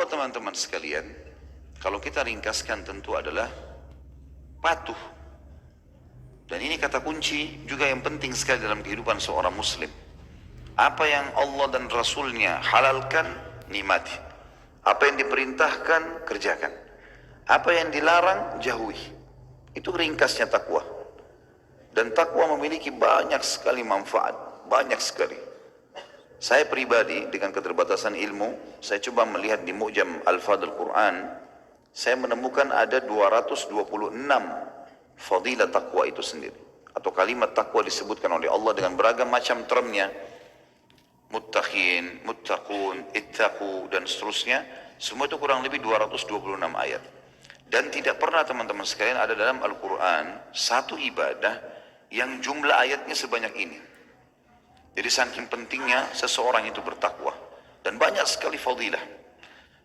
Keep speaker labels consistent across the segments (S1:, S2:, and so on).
S1: Takwa teman-teman sekalian, kalau kita ringkaskan tentu adalah patuh. Dan ini kata kunci juga yang penting sekali dalam kehidupan seorang muslim. Apa yang Allah dan Rasulnya halalkan, nikmati. Apa yang diperintahkan, kerjakan. Apa yang dilarang, jauhi. Itu ringkasnya takwa. Dan takwa memiliki banyak sekali manfaat, banyak sekali. Saya pribadi dengan keterbatasan ilmu, saya coba melihat di Mu'jam Al-Fadl Quran, saya menemukan ada 226 fadilah takwa itu sendiri. Atau kalimat takwa disebutkan oleh Allah dengan beragam macam termnya. Muttaqin, muttaqun, ittaqu, dan seterusnya. Semua itu kurang lebih 226 ayat. Dan tidak pernah teman-teman sekalian ada dalam Al-Quran satu ibadah yang jumlah ayatnya sebanyak ini. Jadi saking pentingnya seseorang itu bertakwa. Dan banyak sekali fadilah.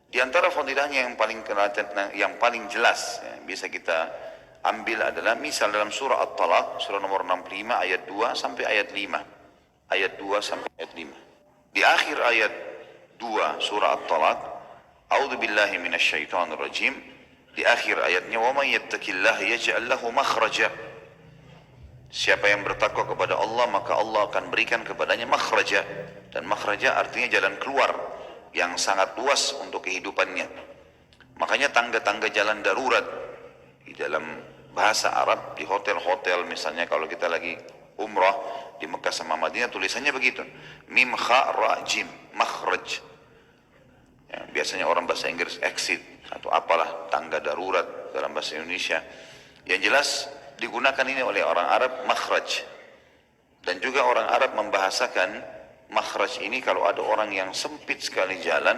S1: Di antara fadilahnya yang paling jelas, ya, bisa kita ambil adalah misal dalam surah At-Talaq, surah nomor 65 ayat 2 sampai ayat 5. Ayat 2 sampai ayat 5. Di akhir ayat 2 surah At-Talaq, A'udzu billahi minasyaitonir rajim. Di akhir ayatnya, "Wa may yattaqillaha yaj'al lahu makhraja." Siapa yang bertakwa kepada Allah, maka Allah akan berikan kepadanya makhraja. Dan makhraja artinya jalan keluar yang sangat luas untuk kehidupannya. Makanya tangga-tangga jalan darurat di dalam bahasa Arab, di hotel-hotel misalnya kalau kita lagi umrah di Mekah sama Madinah, tulisannya begitu. Mim kha ra jim, makhraj. Ya, biasanya orang bahasa Inggris exit atau apalah, tangga darurat dalam bahasa Indonesia. Yang jelas digunakan ini oleh orang Arab makhraj. Dan juga orang Arab membahasakan makhraj ini kalau ada orang yang sempit sekali jalan,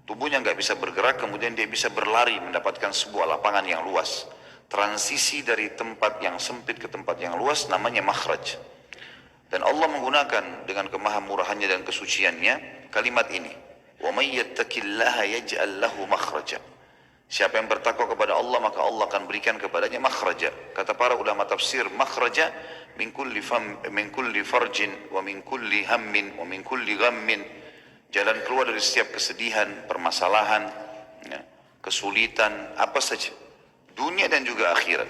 S1: tubuhnya nggak bisa bergerak, kemudian dia bisa berlari mendapatkan sebuah lapangan yang luas. Transisi dari tempat yang sempit ke tempat yang luas namanya makhraj. Dan Allah menggunakan dengan kemahamurahannya dan kesuciannya kalimat ini. Wa may yattaqillaha yaj'al lahu makhraja. Siapa yang bertakwa kepada Allah, maka Allah akan berikan kepadanya makhraja. Kata para ulama tafsir, makhraja min kulli farjin wa min kulli hammin wa min kulli ghammin. Jalan keluar dari setiap kesedihan, permasalahan, ya, kesulitan, apa saja. Dunia dan juga akhirat.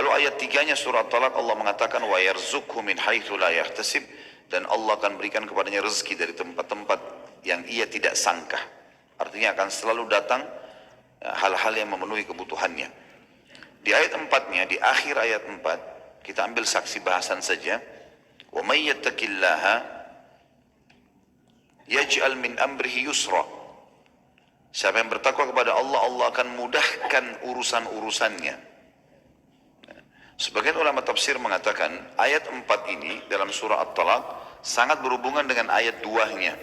S1: Lalu ayat 3-nya surah Talaq Allah mengatakan wa yarzuqhu min haitsu la yahtasib, dan Allah akan berikan kepadanya rezeki dari tempat-tempat yang ia tidak sangka. Artinya akan selalu datang hal-hal yang memenuhi kebutuhannya. Di ayat 4-nya, di akhir ayat 4, kita ambil saksi bahasan saja. Wa may yattaqillaha yaj'al min amrihi yusra. Siapa yang bertakwa kepada Allah, Allah akan mudahkan urusan-urusannya. Sebagian ulama tafsir mengatakan ayat 4 ini dalam surah At-Talaq sangat berhubungan dengan ayat 2-nya.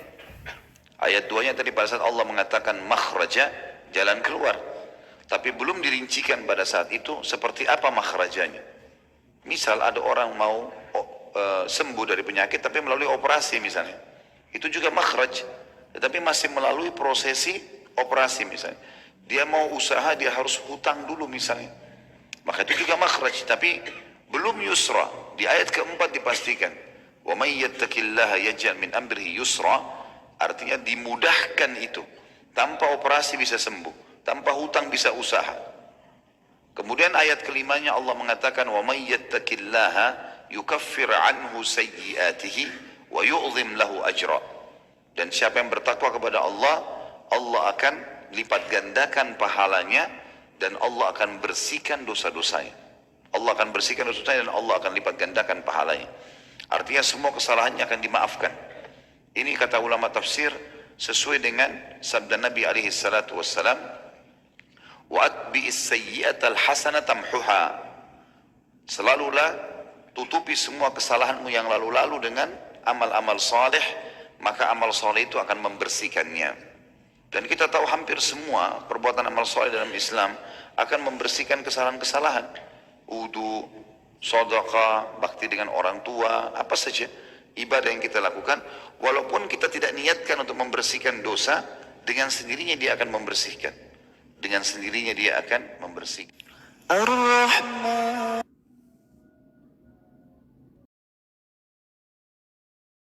S1: Ayat 2-nya tadi pada saat Allah mengatakan makhraja, jalan keluar. Tapi belum dirincikan pada saat itu seperti apa makhrajanya. Misal ada orang mau sembuh dari penyakit tapi melalui operasi misalnya. Itu juga makhraj. Tetapi masih melalui prosesi operasi misalnya. Dia mau usaha, dia harus hutang dulu misalnya. Maka itu juga makhraj. Tapi belum yusra. Di ayat keempat dipastikan. Wa may yattaqillaha yaj'al min amrihi yusra. Artinya dimudahkan itu. Tanpa operasi bisa sembuh, tanpa hutang bisa usaha. Kemudian ayat kelimanya Allah mengatakan wa may yattaqillaha yukaffir anhu sayyi'atihi wa yu'dhim lahu ajra. Dan siapa yang bertakwa kepada Allah, Allah akan lipat gandakan pahalanya dan Allah akan bersihkan dosa-dosanya. Allah akan bersihkan dosa-dosanya dan Allah akan lipat gandakan pahalanya. Artinya semua kesalahannya akan dimaafkan. Ini kata ulama tafsir sesuai dengan sabda Nabi alaihi salatu wassalam, wa atbi'is sayyi'atal hasanata tamhuha. Selalulah tutupi semua kesalahanmu yang lalu-lalu dengan amal-amal saleh, maka amal saleh itu akan membersihkannya. Dan kita tahu hampir semua perbuatan amal saleh dalam Islam akan membersihkan kesalahan-kesalahan. Wudu, sedekah, bakti dengan orang tua, apa saja ibadah yang kita lakukan, walaupun kita tidak niatkan untuk membersihkan dosa, dengan sendirinya dia akan membersihkan. Dengan sendirinya dia akan membersihkan. Ar-Rahman.